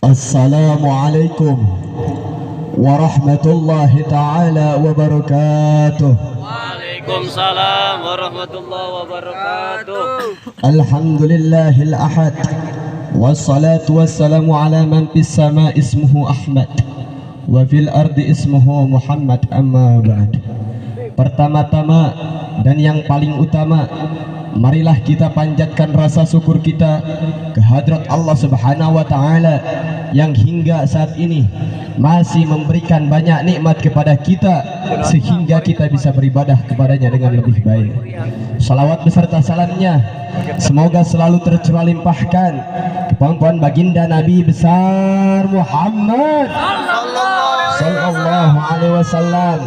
Assalamualaikum warahmatullahi ta'ala wabarakatuh. Waalaikumsalam warahmatullahi wabarakatuh. Alhamdulillahil ahad, wassalatu wassalamu ala man fis sama ismuhu Ahmad wa fil ardi ismuhu Muhammad, amma ba'd. Pertama-tama dan yang paling utama, marilah kita panjatkan rasa syukur kita ke hadrat Allah Subhanahu wa taala yang hingga saat ini masih memberikan banyak nikmat kepada kita sehingga kita bisa beribadah kepadanya dengan lebih baik. Salawat beserta salamnya semoga selalu tercurah limpahkan kepada baginda Nabi besar Muhammad sallallahu alaihi wasallam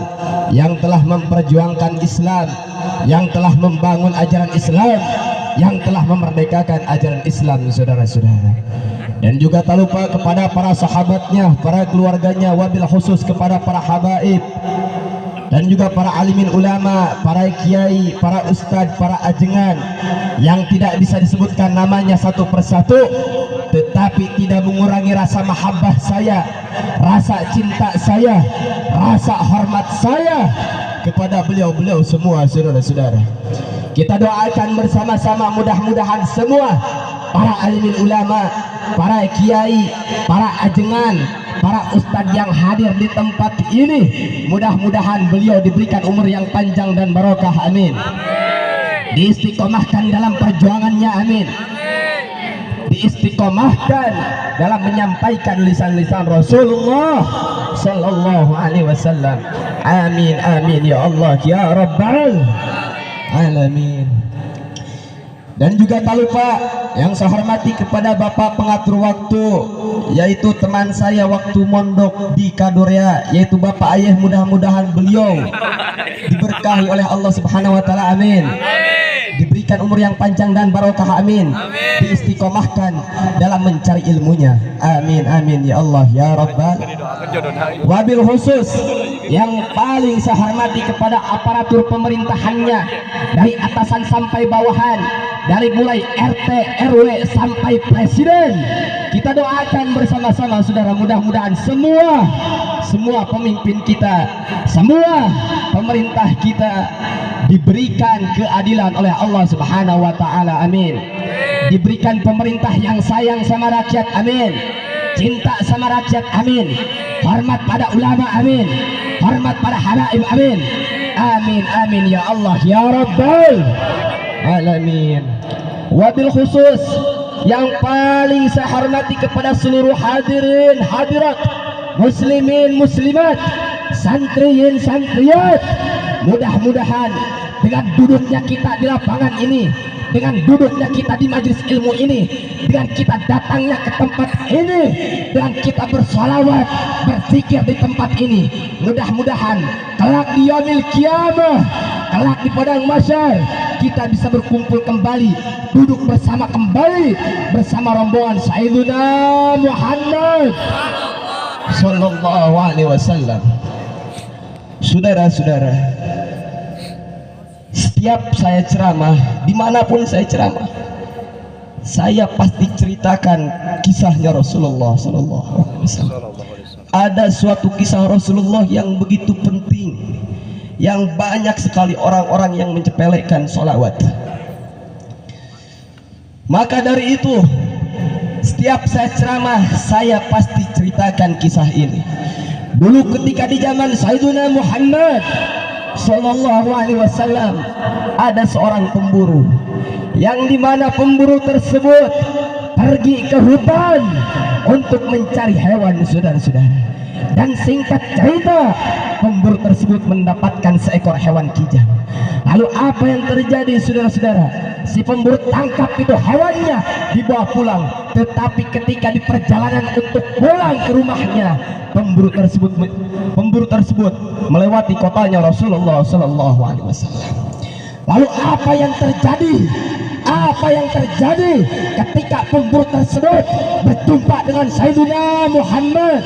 yang telah memperjuangkan Islam, yang telah membangun ajaran Islam, yang telah memerdekakan ajaran Islam, saudara-saudara. Dan juga tak lupa kepada para sahabatnya, para keluarganya, wabil khusus kepada para habaib dan juga para alimin ulama, para kiai, para ustadz, para ajengan yang tidak bisa disebutkan namanya satu persatu, tetapi tidak mengurangi rasa mahabbah saya, rasa cinta saya, rasa hormat saya kepada beliau-beliau semua, saudara-saudara. Kita doakan bersama-sama, mudah-mudahan semua para alimin ulama, para kiai, para ajengan, para ustadz yang hadir di tempat ini, mudah-mudahan beliau diberikan umur yang panjang dan barokah, amin. Diistiqomahkan dalam perjuangannya, amin. Diistiqomahkan dalam menyampaikan lisan-lisan Rasulullah sallallahu alaihi wasallam, amin amin ya Allah ya rabbal alamin. Dan juga tak lupa yang saya hormati kepada Bapak pengatur waktu, yaitu teman saya waktu mondok di Kadoria, yaitu Bapak Ayah, mudah-mudahan beliau diberkahi oleh Allah Subhanahu wa taala, amin. Diberikan umur yang panjang dan barokah, amin. Diistiqomahkan dalam mencari ilmunya, amin amin ya Allah ya rabbal. Wabil khusus yang paling saya hormati kepada aparatur pemerintahannya, dari atasan sampai bawahan, dari mulai RT, RW sampai presiden. Kita doakan bersama-sama, saudara, mudah-mudahan semua pemimpin kita, semua pemerintah kita diberikan keadilan oleh Allah Subhanahu wa taala, amin. Diberikan pemerintah yang sayang sama rakyat, amin. Cinta sama rakyat, amin. Hormat pada ulama, amin. Hormat pada habaib, amin. Amin amin ya Allah ya rabbal alamin. Wabil khusus yang paling saya hormati kepada seluruh hadirin hadirat, muslimin muslimat, santriyin santriyat, mudah-mudahan dengan duduknya kita di lapangan ini, dengan duduknya kita di majelis ilmu ini, dengan kita datangnya ke tempat ini, dengan kita bersalawat, berzikir di tempat ini, mudah-mudahan kelak di yaumil qiyamah, kelak di padang mahsyar, kita bisa berkumpul kembali, duduk bersama kembali bersama rombongan Sayyidina Muhammad sallallahu alaihi wasallam. Saudara-saudara, setiap saya ceramah, dimanapun saya ceramah, saya pasti ceritakan kisahnya Rasulullah sallallahu alaihi wasallam. Ada suatu kisah Rasulullah yang begitu penting, yang banyak sekali orang-orang yang mencepelekan sholawat. Maka dari itu, setiap saya ceramah, saya pasti ceritakan kisah ini. Dulu ketika di zaman Sayyidina Muhammad sallallahu alaihi wasallam, ada seorang pemburu, yang dimana pemburu tersebut pergi ke hutan untuk mencari hewan, saudara-saudara. Dan singkat cerita, pemburu tersebut mendapatkan seekor hewan kijang. Lalu apa yang terjadi, saudara-saudara? Si pemburu tangkap itu hewannya, dibawa pulang. Tetapi ketika di perjalanan untuk pulang ke rumahnya, pemburu tersebut melewati kotanya Rasulullah sallallahu alaihi wasallam. Lalu apa yang terjadi? Apa yang terjadi ketika pemburu tersebut berjumpa dengan Sayyidina Muhammad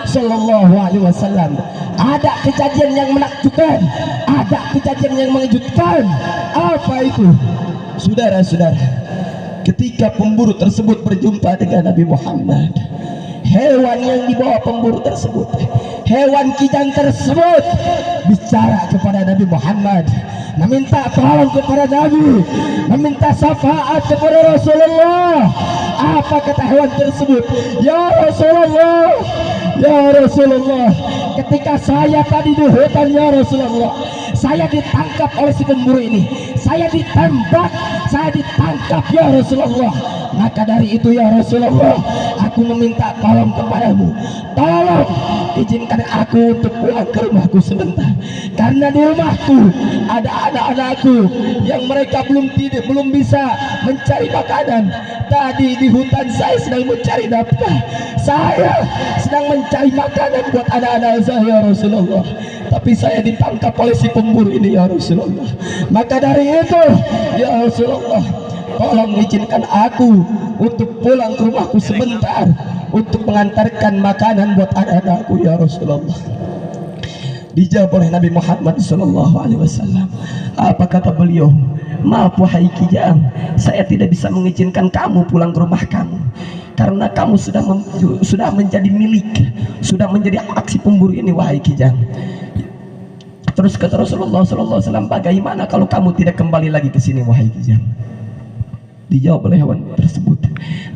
sallallahu alaihi wasallam? Ada kejadian yang menakjubkan, ada kejadian yang mengejutkan. Apa itu? Saudara-saudara, ketika pemburu tersebut berjumpa dengan Nabi Muhammad, hewan yang dibawa pemburu tersebut, hewan kijang tersebut bicara kepada Nabi Muhammad, meminta tolong kepada Nabi, meminta syafaat kepada Rasulullah. Apa kata hewan tersebut? Ya Rasulullah, ya Rasulullah, ketika saya tadi di hutan ya Rasulullah, saya ditangkap oleh si pemburu ini, saya ditembak, saya ditangkap ya Rasulullah. Maka dari itu ya Rasulullah, aku meminta tolong kepadamu, tolong izinkan aku untuk pulang ke rumahku sebentar, karena di rumahku ada anak-anakku yang mereka belum bisa mencari makanan. Tadi di hutan saya sedang mencari nafkah, saya sedang mencari makanan buat anak-anak saya ya Rasulullah, tapi saya ditangkap oleh si pemburu ini ya Rasulullah. Maka dari itu ya Rasulullah, tolong izinkan aku untuk pulang ke rumahku sebentar, untuk mengantarkan makanan buat anak-anakku ya Rasulullah. Dijawab oleh Nabi Muhammad SAW. Apa kata beliau? Maaf wahai kijang, saya tidak bisa mengizinkan kamu pulang ke rumah kamu, karena kamu sudah menjadi milik, sudah menjadi aksi pemburu ini wahai kijang. Terus kata Rasulullah SAW, bagaimana kalau kamu tidak kembali lagi ke sini wahai kijang? Dijawab oleh hewan tersebut.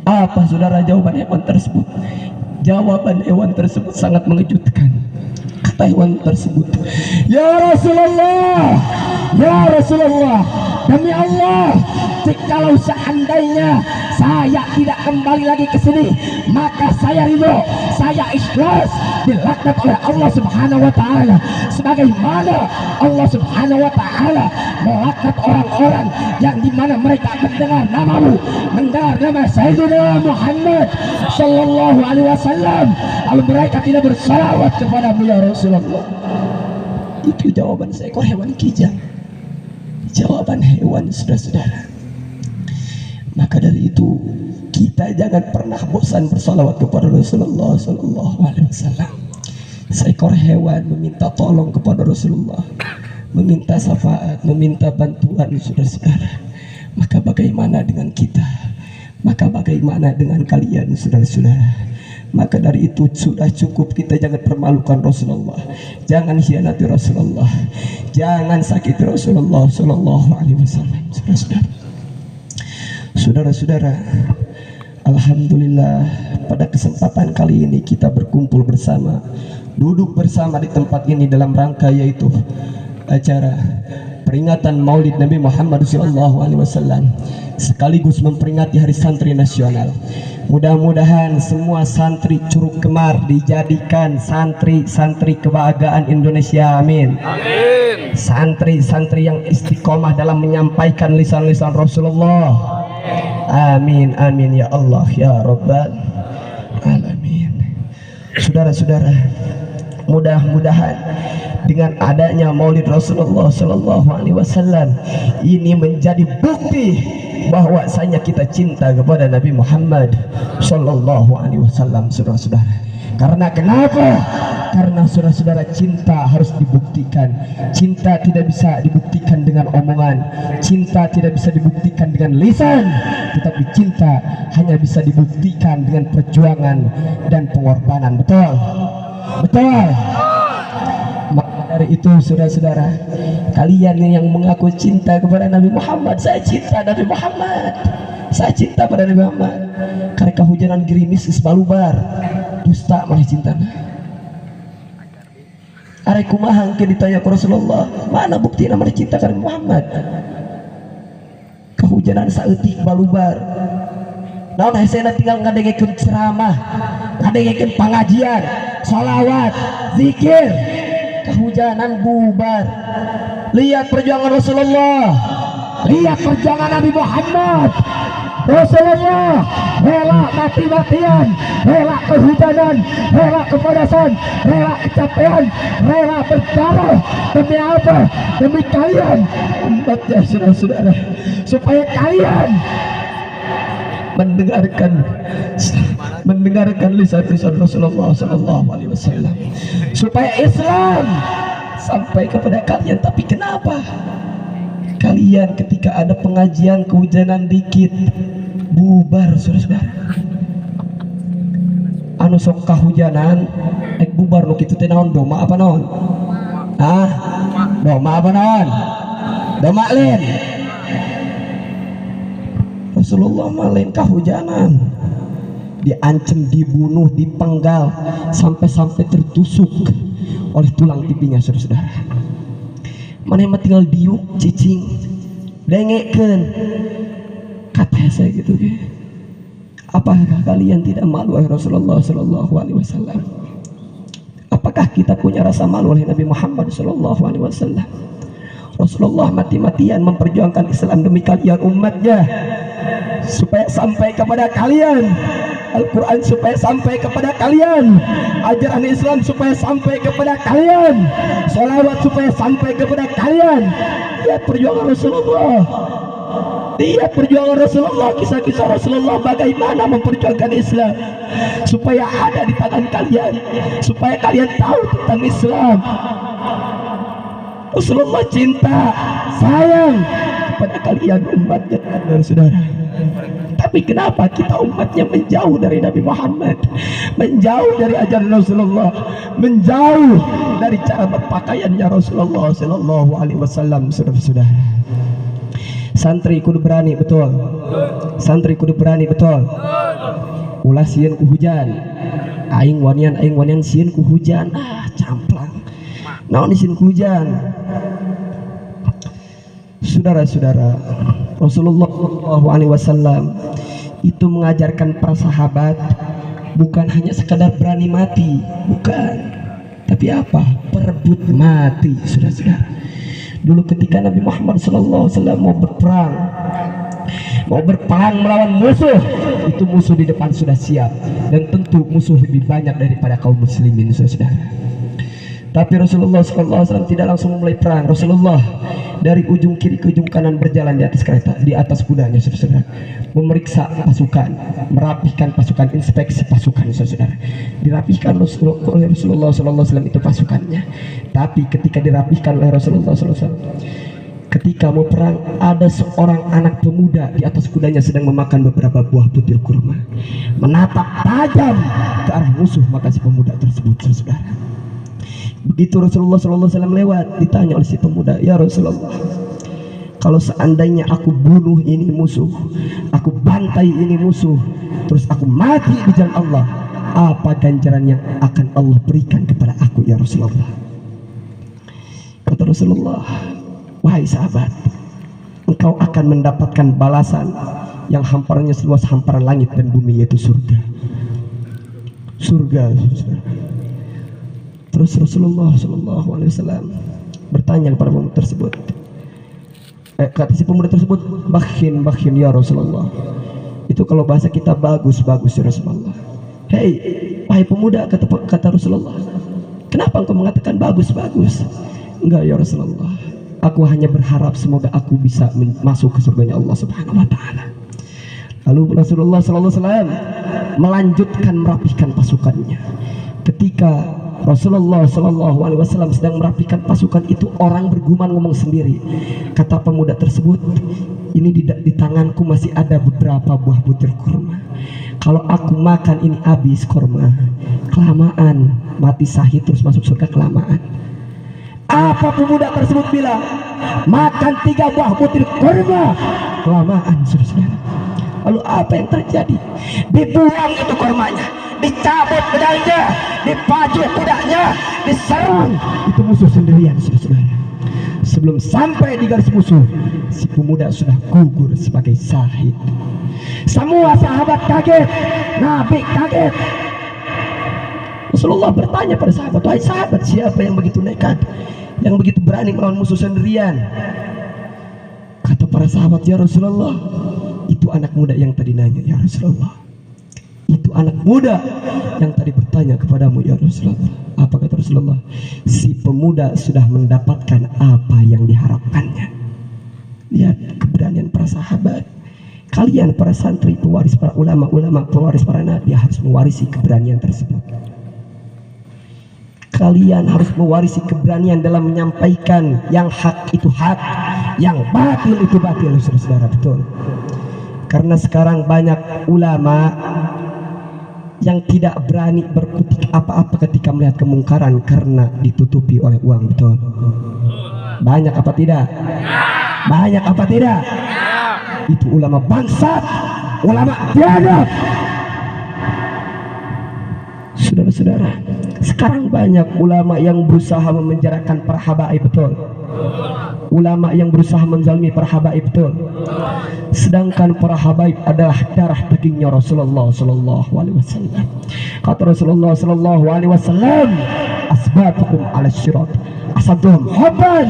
Apa saudara jawaban hewan tersebut? Jawaban hewan tersebut sangat mengejutkan. Kata hewan tersebut, ya Rasulullah, ya Rasulullah, demi Allah, jikalau seandainya saya tidak kembali lagi ke sini, maka saya ridho, saya ikhlas dilaknat oleh Allah Subhanahu wa taala, sebagaimana Allah Subhanahu wa taala melaknat orang-orang yang dimana mereka mendengar namamu, mendengar nama Sayyidina Muhammad sallallahu alaihi wasallam, lalu mereka tidak bersalawat kepadamu ya Rasulullah. Itu jawaban seekor hewan kijang, jawaban hewan saudara-saudara. Maka dari itu kita jangan pernah bosan bersalawat kepada Rasulullah sallallahu alaihi wasallam. Seekor hewan meminta tolong kepada Rasulullah, meminta syafaat, meminta bantuan saudara-saudara. Maka bagaimana dengan kita? Maka bagaimana dengan kalian saudara-saudara? Maka dari itu sudah cukup, kita jangan permalukan Rasulullah, jangan hianati Rasulullah, jangan sakiti Rasulullah sallallahu alaihi wasallam. Saudara-saudara, alhamdulillah pada kesempatan kali ini kita berkumpul bersama, duduk bersama di tempat ini dalam rangka yaitu acara peringatan Maulid Nabi Muhammad SAW, sekaligus memperingati Hari Santri Nasional. Mudah-mudahan semua santri Curug Kemar dijadikan santri-santri kebanggaan Indonesia. Amin. Amin. Santri-santri yang istiqomah dalam menyampaikan lisan-lisan Rasulullah. Amin, amin ya Allah ya Rabbal Alamin. Saudara-saudara, mudah-mudahan dengan adanya Maulid Rasulullah sallallahu alaihi wasallam ini menjadi bukti bahwasanya kita cinta kepada Nabi Muhammad sallallahu alaihi wasallam, saudara-saudara. Karena kenapa? Karena saudara-saudara, cinta harus dibuktikan. Cinta tidak bisa dibuktikan dengan omongan, cinta tidak bisa dibuktikan dengan lisan, tetapi cinta hanya bisa dibuktikan dengan perjuangan dan pengorbanan. Betul? Betul? Maka dari itu saudara-saudara, kalian yang mengaku cinta kepada Nabi Muhammad, saya cinta Nabi Muhammad, saya cinta pada Nabi Muhammad. Karena kehujanan gerimis balubar, dusta malah cinta. Are kumaha ke ditanya ke Rasulullah, mana bukti nama cinta kepada Muhammad? Kehujanan saeutik balubar. Naon hesena tinggal ngadengekeun ceramah, ngadengekeun pengajian, sholawat, zikir, kehujanan bubar. Lihat perjuangan Rasulullah, lihat perjuangan Nabi Muhammad. Rasulullah rela mati-matian, rela kehujanan, rela kepanasan, rela kecapean, rela berdarah. Demi apa? Demi kalian umatnya saudara-saudara, supaya kalian mendengarkan lisan-lisan Rasulullah sallallahu alaihi wasallam, supaya Islam sampai kepada kalian. Tapi kenapa kalian ketika ada pengajian kehujanan dikit bubar, saudara-saudara? anu sok kahujanan ek bubar nu kitu teh naon doma apa naon? Doma apa naon? Doma lain. Rasulullah malain kahujanan, diancam, dibunuh, dipenggal, sampai tertusuk oleh tulang pipinya, saudara-saudara. Mana yang tinggal diuk, cicing, dengekeun, kata saya gitu. Apakah kalian tidak malu oleh Rasulullah Sallallahu Alaihi Wasallam? Apakah kita punya rasa malu oleh Nabi Muhammad Sallallahu Alaihi Wasallam? Rasulullah mati-matian memperjuangkan Islam demi kalian umatnya, supaya sampai kepada kalian Al-Quran, supaya sampai kepada kalian ajaran Islam, supaya sampai kepada kalian salawat, supaya sampai kepada kalian. Lihat perjuangan Rasulullah, lihat perjuangan Rasulullah, kisah-kisah Rasulullah bagaimana memperjuangkan Islam supaya ada di tangan kalian, supaya kalian tahu tentang Islam. Rasulullah cinta, sayang kepada kalian umatnya, saudara. Tapi kenapa kita umatnya menjauh dari Nabi Muhammad, menjauh dari ajaran Rasulullah, menjauh dari cara berpakaiannya Rasulullah Sallallahu Alaihi Wasallam, saudara-saudara. Santri kudu berani, betul. Santri kudu berani, betul. Ulah sieun ku hujan, aing wanian sieun ku hujan, camplang. Naon sieun ku hujan? Saudara-saudara, Rasulullah SAW itu mengajarkan para sahabat bukan hanya sekadar berani mati, bukan, tapi apa? Perebut mati, saudara-saudara. Dulu ketika Nabi Muhammad SAW mau berperang melawan musuh, itu musuh di depan sudah siap, dan tentu musuh lebih banyak daripada kaum muslimin, saudara-saudara. Tapi Rasulullah SAW tidak langsung memulai perang. Rasulullah dari ujung kiri ke ujung kanan berjalan di atas kereta, di atas kudanya, saudara-saudara, memeriksa pasukan, merapihkan pasukan, inspeksi pasukan, saudara-saudara. Dirapihkan oleh Rasulullah SAW itu pasukannya. Tapi ketika dirapihkan oleh Rasulullah SAW, ketika mau perang, ada seorang anak pemuda di atas kudanya sedang memakan beberapa buah butir kurma, menatap tajam ke arah musuh. Maka si pemuda tersebut, saudara, begitu Rasulullah SAW lewat, ditanya oleh si pemuda, ya Rasulullah, kalau seandainya aku bunuh ini musuh, aku bantai ini musuh, terus aku mati di jalan Allah, apa ganjaran yang akan Allah berikan kepada aku, ya Rasulullah? Kata Rasulullah, wahai sahabat, engkau akan mendapatkan balasan yang hamparannya seluas hamparan langit dan bumi, yaitu surga. Surga, saudara. Terus Rasulullah SAW bertanya kepada pemuda tersebut, kata si pemuda tersebut, bakhin ya Rasulullah. Itu kalau bahasa kita bagus ya Rasulullah. Hei, wahai pemuda, kata Rasulullah, kenapa engkau mengatakan bagus? Enggak ya Rasulullah, aku hanya berharap semoga aku bisa masuk ke surganya Allah Subhanahu Wa Taala. Lalu Rasulullah SAW melanjutkan merapihkan pasukannya. Ketika Rasulullah SAW sedang merapikan pasukan itu, orang bergumam ngomong sendiri. Kata pemuda tersebut, ini di tanganku masih ada beberapa buah butir kurma. Kalau aku makan ini habis kurma, kelamaan, mati syahid terus masuk surga kelamaan. Apa pemuda tersebut bilang? Makan 3 buah butir kurma, kelamaan, saudara. Lalu apa yang terjadi? Dibuang itu kurmanya, dicabut pedangnya, dipacu kudanya, diserang itu musuh sendirian, saudara. Sebelum sampai di garis musuh, si pemuda sudah gugur sebagai syahid. Semua sahabat kaget, Nabi kaget. Rasulullah bertanya pada sahabat, wahai sahabat, siapa yang begitu nekat, yang begitu berani melawan musuh sendirian? Kata para sahabat, ya Rasulullah, itu anak muda yang tadi nanya, ya Rasulullah. Itu anak muda yang tadi bertanya kepadamu, ya Rasulullah. Apa kata Rasulullah? Si pemuda sudah mendapatkan apa yang diharapkannya. Lihat keberanian para sahabat. Kalian para santri, pewaris para ulama, pewaris para nabi, harus mewarisi keberanian tersebut. Kalian harus mewarisi keberanian dalam menyampaikan yang hak itu hak, yang batil itu batil, saudara, betul. Karena sekarang banyak ulama yang tidak berani berkutik apa-apa ketika melihat kemungkaran karena ditutupi oleh uang. Betul? Banyak apa tidak? Banyak apa tidak? Itu ulama bangsat, ulama biadab. Saudara-saudara, sekarang banyak ulama yang berusaha memenjarakan para habaib. Betul? Ulama yang berusaha menzalimi para habaib. Betul? Sedangkan para habaib adalah darah dagingnya Rasulullah sallallahu alaihi wasallam. Kata Rasulullah sallallahu alaihi wasallam, asbatukum ala syirat asaduhum hubban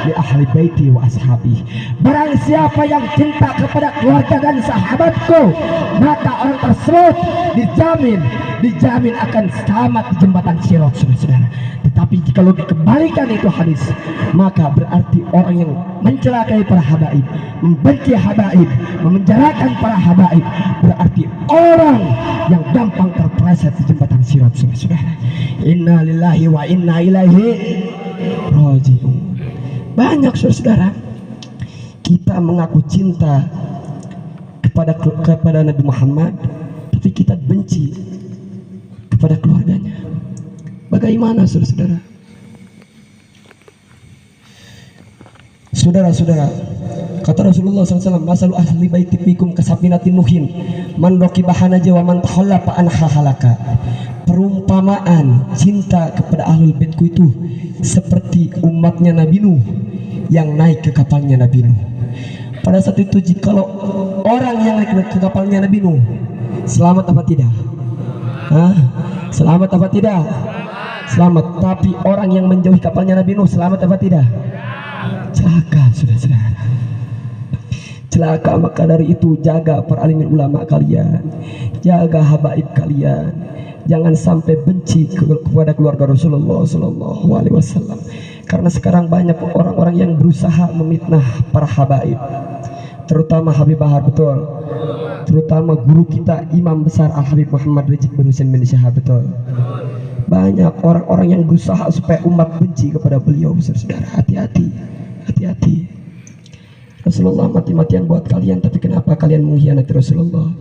li ahli baiti wa ashabi. Barang siapa yang cinta kepada keluarga dan sahabatku, maka orang tersebut dijamin akan selamat di jembatan Sirat, saudara-saudara. Tetapi jika dikembalikan itu hadis, maka berarti orang yang mencelakai para habaib, membenci habaib, memenjarakan para habaib, berarti orang yang gampang terpeleset di jembatan Sirat, saudara-saudara. Inna lillahi wa inna ilaihi raji'un. Banyak saudara-saudara, kita mengaku cinta kepada Nabi Muhammad, tapi kita benci kepada keluarganya. Bagaimana saudara-saudara? Saudara-saudara, kata Rasulullah SAW, masalu ahli baiti fikum kasabinatin nuhin man raqibahana wa man tahallafa anha halaka. Perumpamaan cinta kepada ahlul baitku itu seperti umatnya Nabi Nuh yang naik ke kapalnya Nabi Nuh. Pada saat itu jikalau orang yang naik ke kapalnya Nabi Nuh selamat apa tidak? Selamat apa tidak? Selamat. Tapi orang yang menjauhi kapalnya Nabi Nuh selamat apa tidak? Celaka, saudara-saudara. Celaka. Maka dari itu jaga para alimin ulama kalian, jaga habaib kalian. Jangan sampai benci kepada keluarga Rasulullah sallallahu alaihi wasallam. Karena sekarang banyak orang-orang yang berusaha memitnah para habaib, terutama Habib Bahar. Betul? Terutama guru kita Imam besar Al-Habib Muhammad Rijik bin Husain bin Syahab. Betul? Banyak orang-orang yang berusaha supaya umat benci kepada beliau. Saudara, hati-hati, hati-hati. Rasulullah mati-matian buat kalian, tapi kenapa kalian mengkhianati Rasulullah?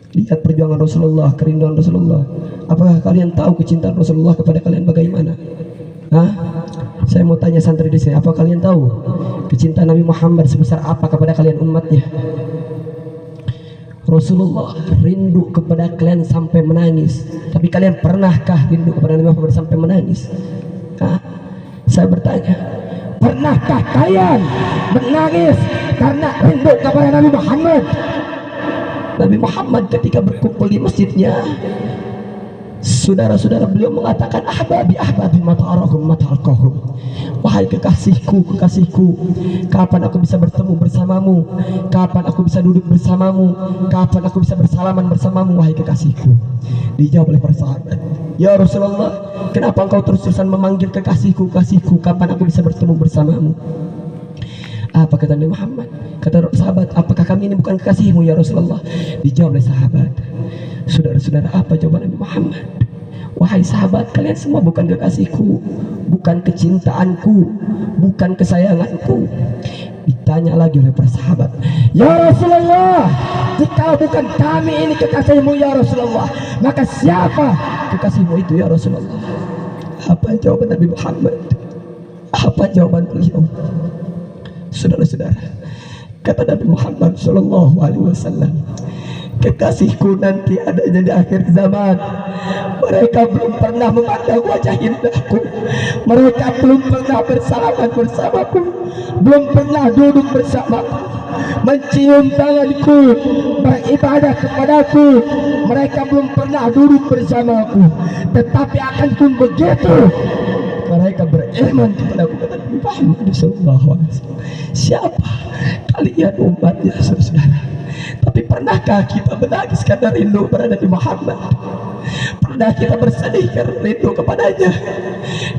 Lihat perjuangan Rasulullah, kerinduan Rasulullah. Apakah kalian tahu kecintaan Rasulullah kepada kalian bagaimana? Saya mau tanya santri di sini, apa kalian tahu kecintaan Nabi Muhammad sebesar apa kepada kalian umatnya? Rasulullah rindu kepada kalian sampai menangis. Tapi kalian pernahkah rindu kepada Nabi Muhammad sampai menangis? Saya bertanya, pernahkah kalian menangis karena rindu kepada Nabi Muhammad? Nabi Muhammad ketika berkumpul di masjidnya, saudara-saudara, beliau mengatakan, ahbabi ahbabi mata'arahum mata'alqahum. Wahai kekasihku, kekasihku, kapan aku bisa bertemu bersamamu? Kapan aku bisa duduk bersamamu? Kapan aku bisa bersalaman bersamamu, wahai kekasihku? Dijawab oleh para sahabat, ya Rasulullah, kenapa engkau terus-terusan memanggil kekasihku, kekasihku? Kapan aku bisa bertemu bersamamu? Apa kata Nabi Muhammad? Kata sahabat, apakah kami ini bukan kekasihmu ya Rasulullah? Dijawab oleh sahabat. Saudara-saudara, apa jawaban Nabi Muhammad? Wahai sahabat, kalian semua bukan kekasihku, bukan kecintaanku, bukan kesayanganku. Ditanya lagi oleh para sahabat, ya Rasulullah, jika bukan kami ini kekasihmu ya Rasulullah, maka siapa kekasihmu itu ya Rasulullah? Apa jawaban Nabi Muhammad? Apa jawaban beliau? Saudara-saudara, kata Nabi Muhammad sallallahu alaihi wasallam, kekasihku nanti adanya di akhir zaman. Mereka belum pernah memandang wajah indahku, mereka belum pernah bersalaman bersamaku, belum pernah duduk bersamaku, mencium tanganku, beribadah kepadaku. Mereka belum pernah duduk bersamaku, tetapi akan pun begitu mereka beriman kepadaku, kata Nabi Muhammad sallallahu alaihi wasallam. Siapa kalian umatnya, saudara? Tapi pernahkah kita menangis karena rindu kepada Nabi Muhammad? Pernah kita bersedih karena rindu kepadanya?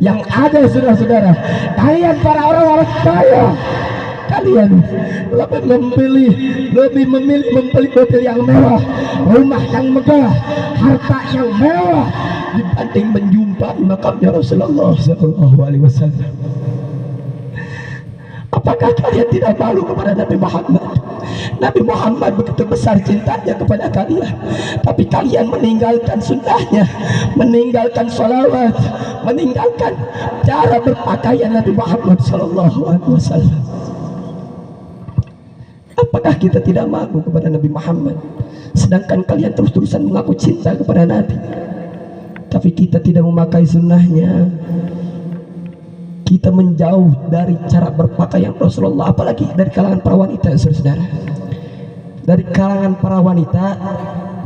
Yang ada, saudara-saudara, kalian para orang-orang kaya, kalian lebih memilih membeli mobil yang mewah, rumah yang megah, harta yang mewah, dibanding menjumpai makamnya Rasulullah SAW. Apakah kalian tidak malu kepada Nabi Muhammad? Nabi Muhammad begitu besar cintanya kepada kalian, tapi kalian meninggalkan sunnahnya, meninggalkan sholawat, meninggalkan cara berpakaian Nabi Muhammad SAW. Apakah kita tidak malu kepada Nabi Muhammad, sedangkan kalian terus-terusan mengaku cinta kepada Nabi, tapi kita tidak memakai sunnahnya? Kita menjauh dari cara berpakaian Rasulullah, apalagi dari kalangan para wanita, saudara-saudara. Dari kalangan para wanita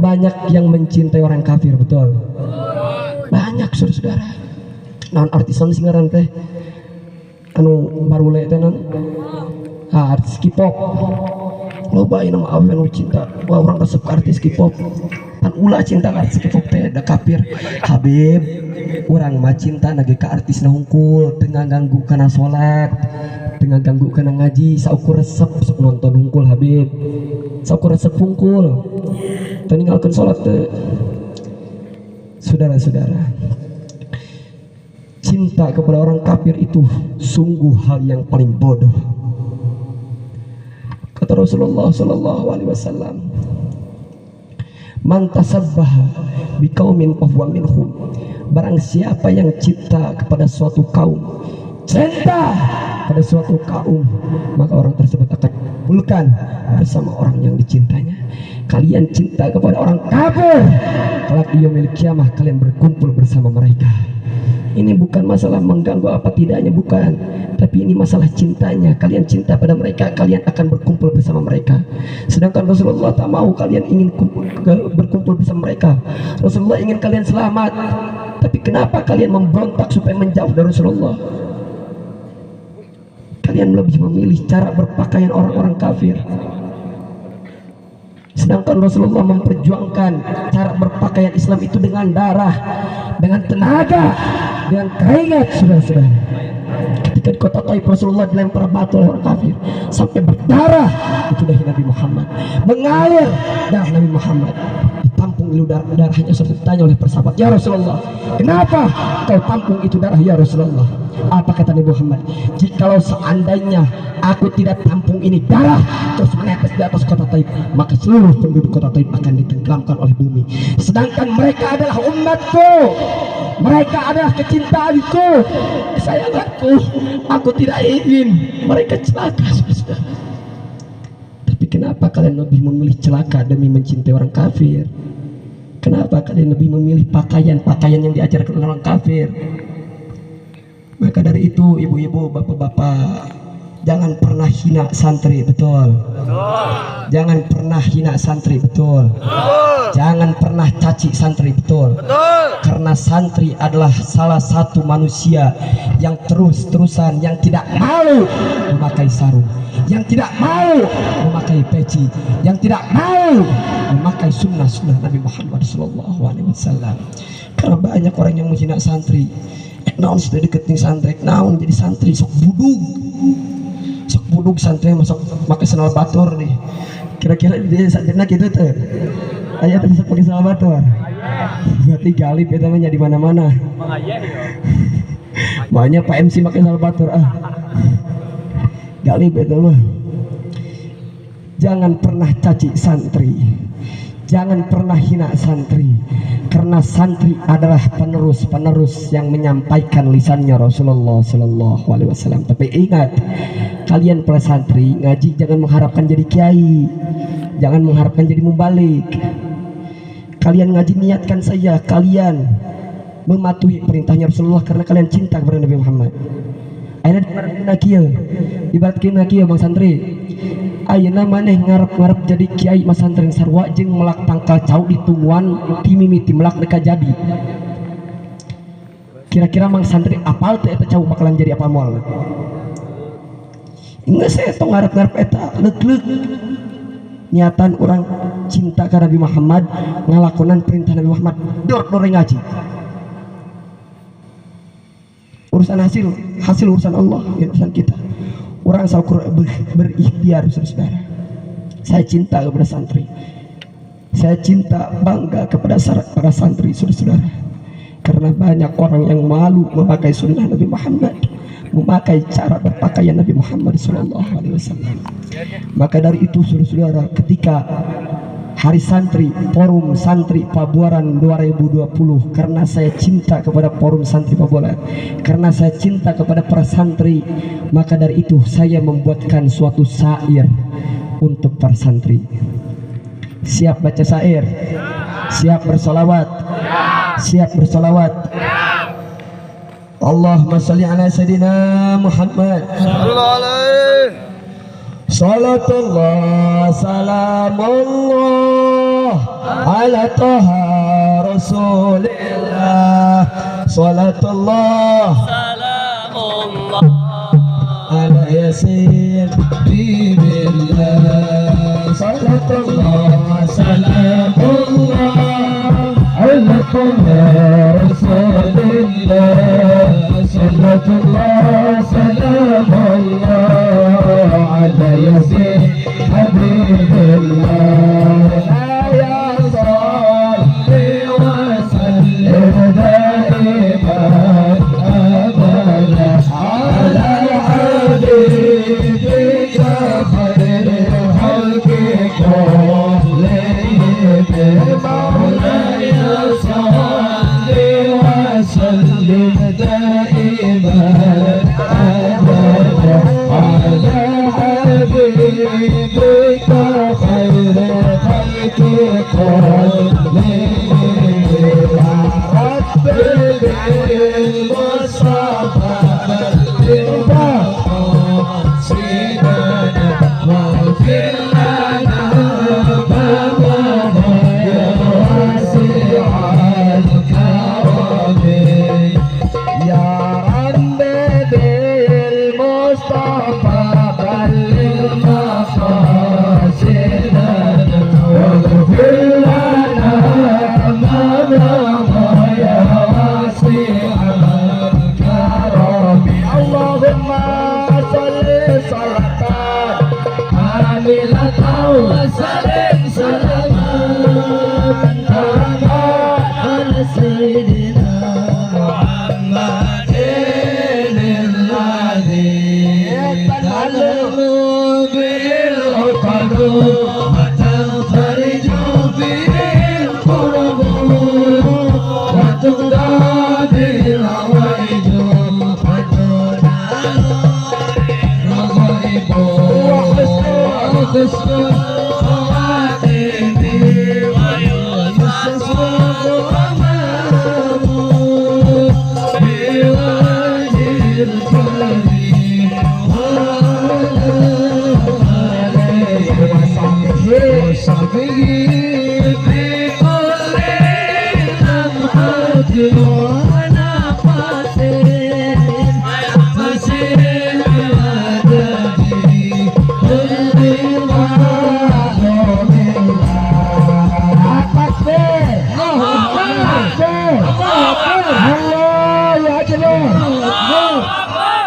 banyak yang mencintai orang kafir, betul? Banyak, saudara-saudara. Non artisan singaran teh anu barule teh non artis K-pop. Loba anu maaf anu cinta wah orang resep ke artis K-pop. Pan ulah cinta ke artis K-pop teh da kafir. Habib, urang mah cinta nage ka artis na hungkul, teu ngaganggu kana salat, teu ngaganggu kana ngaji, saukur resep sok nonton hungkul Habib. Saukur resep hungkul. Teu ninggalkeun salat teh. Saudara-saudara, cinta kepada orang kafir itu sungguh hal yang paling bodoh. Kata Rasulullah sallallahu alaihi wasallam, "Man tasabbaha biqaumin fahuwa minhum." Barang siapa yang cinta kepada suatu kaum, cinta pada suatu kaum, maka orang tersebut akan dikumpulkan bersama orang yang dicintanya. Kalian cinta kepada orang kafir, kelak di yaumil kiamah kalian berkumpul bersama mereka. Ini bukan masalah mengganggu apa tidaknya, bukan, tapi ini masalah cintanya. Kalian cinta pada mereka, kalian akan berkumpul bersama mereka. Sedangkan Rasulullah tak mau kalian ingin berkumpul bersama mereka. Rasulullah ingin kalian selamat, tapi kenapa kalian memberontak supaya menjauh dari Rasulullah? Kalian lebih memilih cara berpakaian orang-orang kafir, sedangkan Rasulullah memperjuangkan cara berpakaian Islam itu dengan darah, dengan tenaga, dengan keringat, saudara-saudara. Ketika di kota Taif Rasulullah dilempar batu oleh orang kafir sampai berdarah, itu dahi Nabi Muhammad, mengalir darah Nabi Muhammad, ditampung itu darahnya. Sampai ditanya oleh persahabat, "Ya Rasulullah, kenapa kau tampung itu darah ya Rasulullah?" Apa kata Nabi Muhammad? "Jikalau seandainya aku tidak tampung ini darah terus menetes di atas kota Taif, maka seluruh penduduk kota Taif akan ditenggelamkan oleh bumi. Sedangkan mereka adalah umatku, mereka adalah kecintaanku, kesayanganku. Aku tidak ingin mereka celaka." Tapi kenapa kalian lebih memilih celaka demi mencintai orang kafir? Kenapa kalian lebih memilih pakaian yang diajarkan oleh orang kafir? Maka dari itu, ibu-ibu, bapak-bapak, jangan pernah hina santri, betul? Jangan pernah hina santri, betul? Jangan pernah caci santri, betul? Karena santri adalah salah satu manusia yang terus-terusan, yang tidak malu memakai sarung, yang tidak malu memakai peci, yang tidak malu memakai sunnah-sunnah Nabi Muhammad SAW. Karena banyak orang yang menghina santri. Naon sudah deket nih santri, naon jadi santri sok budug santri masuk pakai sandal batur nih. Kira-kira dia santrina gitu tuh. Ayah tadi pakai sandal batur. Berarti galib itu namanya di mana-mana. Banyak Pak MC pakai sandal batur galib itu mah. Jangan pernah caci santri, jangan pernah hina santri, karena santri adalah penerus yang menyampaikan lisannya Rasulullah Sallallahu Alaihi Wasallam. Tapi ingat, kalian para santri ngaji jangan mengharapkan jadi kiai, jangan mengharapkan jadi mubalik. Kalian ngaji niatkan saja kalian mematuhi perintahnya Rasulullah karena kalian cinta kepada Nabi Muhammad. Ayeuna ibarat kieu bang santri. Ayeuna maneh ngarep-ngarep jadi kiai mas santri sarwa jeung melak tangkal cau di tungguan timimiti melak mereka jadi. Kira-kira mang santri apal teh eta cau bakalan jadi apa moal? Ingat saya tong ngarep-ngarep eta leuk-leuk. Niatan orang cinta ke Nabi Muhammad, ngalakonan perintah Nabi Muhammad, dor-dor ngaji. Urusan hasil urusan Allah, urusan kita. Orang saukur berikhtiar, saudara. Saya cinta kepada santri, saya cinta bangga kepada para santri, saudara. Karena banyak orang yang malu memakai sunnah Nabi Muhammad, memakai cara berpakaian Nabi Muhammad SAW. Maka dari itu saudara-saudara, ketika Hari Santri, Forum Santri Pabuaran 2020, karena saya cinta kepada Forum Santri Pabuaran, karena saya cinta kepada para santri, maka dari itu saya membuatkan suatu syair untuk para santri. Siap baca syair? Siap bersolawat? Siap bersolawat? Allahumma salli ala Sayyidina Muhammad. Salatullah salamullah ala taha rasulillah. Salatullah salamullah ala yasin bibillah. Salatullah salamullah ala taha rasulillah. Salatullah salamullah ala yasin habibillah. Ya salli wa sallim daiman abada ala habibika khairil khalqi kullihim. Maulaya salli wa sallim daiman abada ala حبيبك خير خلق كلهم. رب بالمصطفى سيدنا واغفر لنا بابنا يا واسع الكرم. يا رب بالمصطفى واغفر لنا ما مضى يا واسع الكرم. اللهم صل صلاة كاملة وسلم سلاما تاما على سيدنا محمد الذي تعلم بالعقد وتنفرج به الكرب وتغدى به العوائد وتنال الرغائب وحسن الخواتم ويستصرف أمامه بوجه الكريم وصحبه بكل لمحة ونفس فسر بأدبي كل معلوم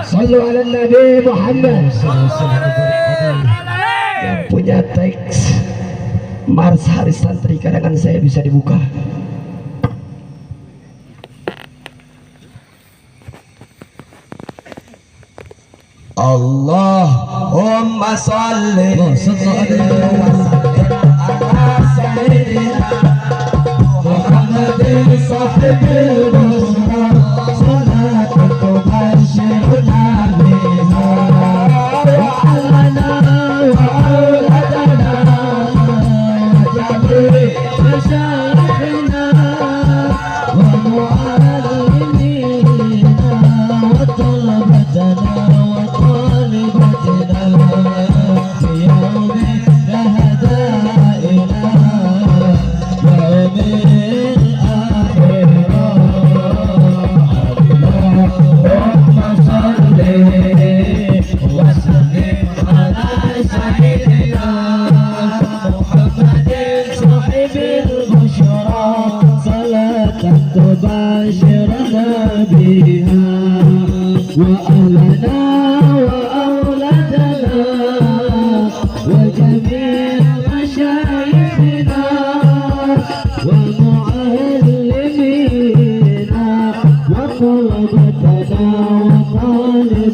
صلوا على النبي محمد. Yang punya teks Mars Hari Santri kadangan saya bisa dibuka. Allahumma salli wa sallim ala sayyidina Muhammadin sahibil busra salatan tubashiruna biha wa alana wa auladana wa jabri masyayikhina wa mu'allimina wa talabatana تباشرنا بها وأهلنا وأولادنا وجميع مشايخنا ومعلمينا وطلبتنا وطالبنا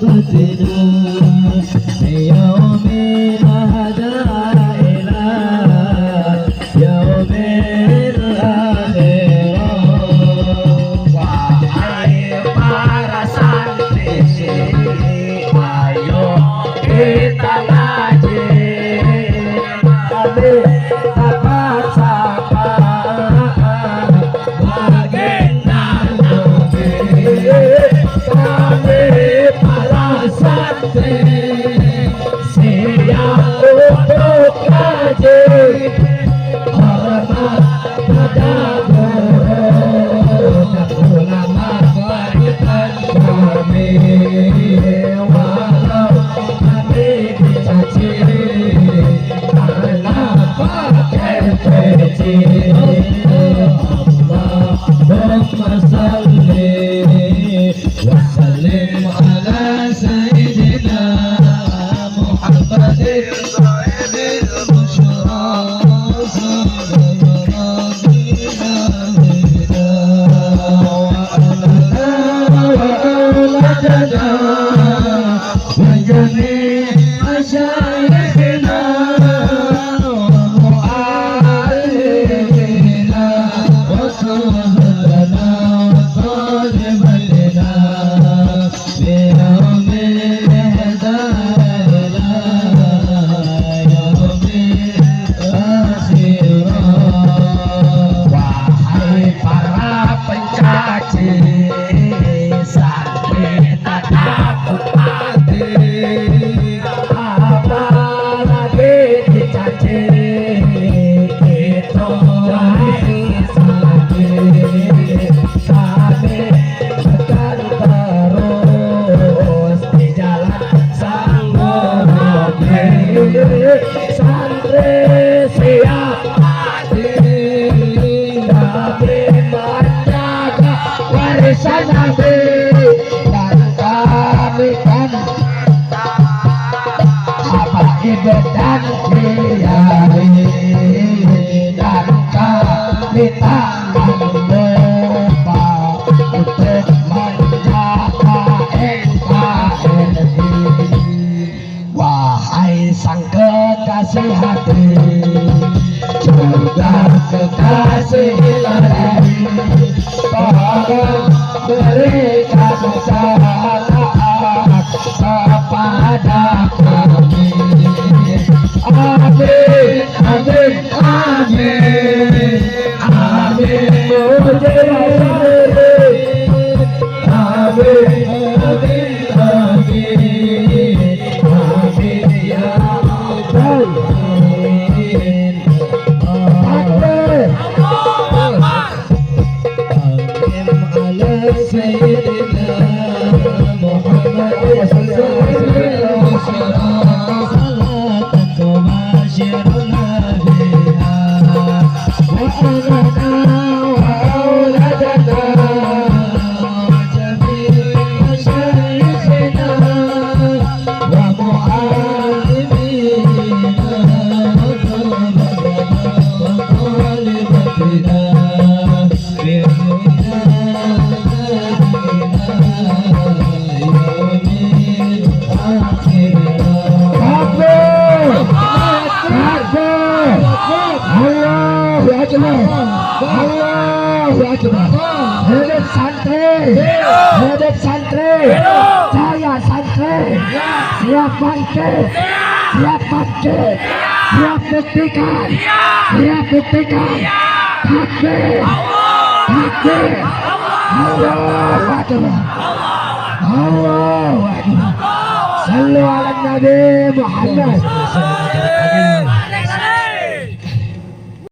Sallu ala Nabi Muhammad.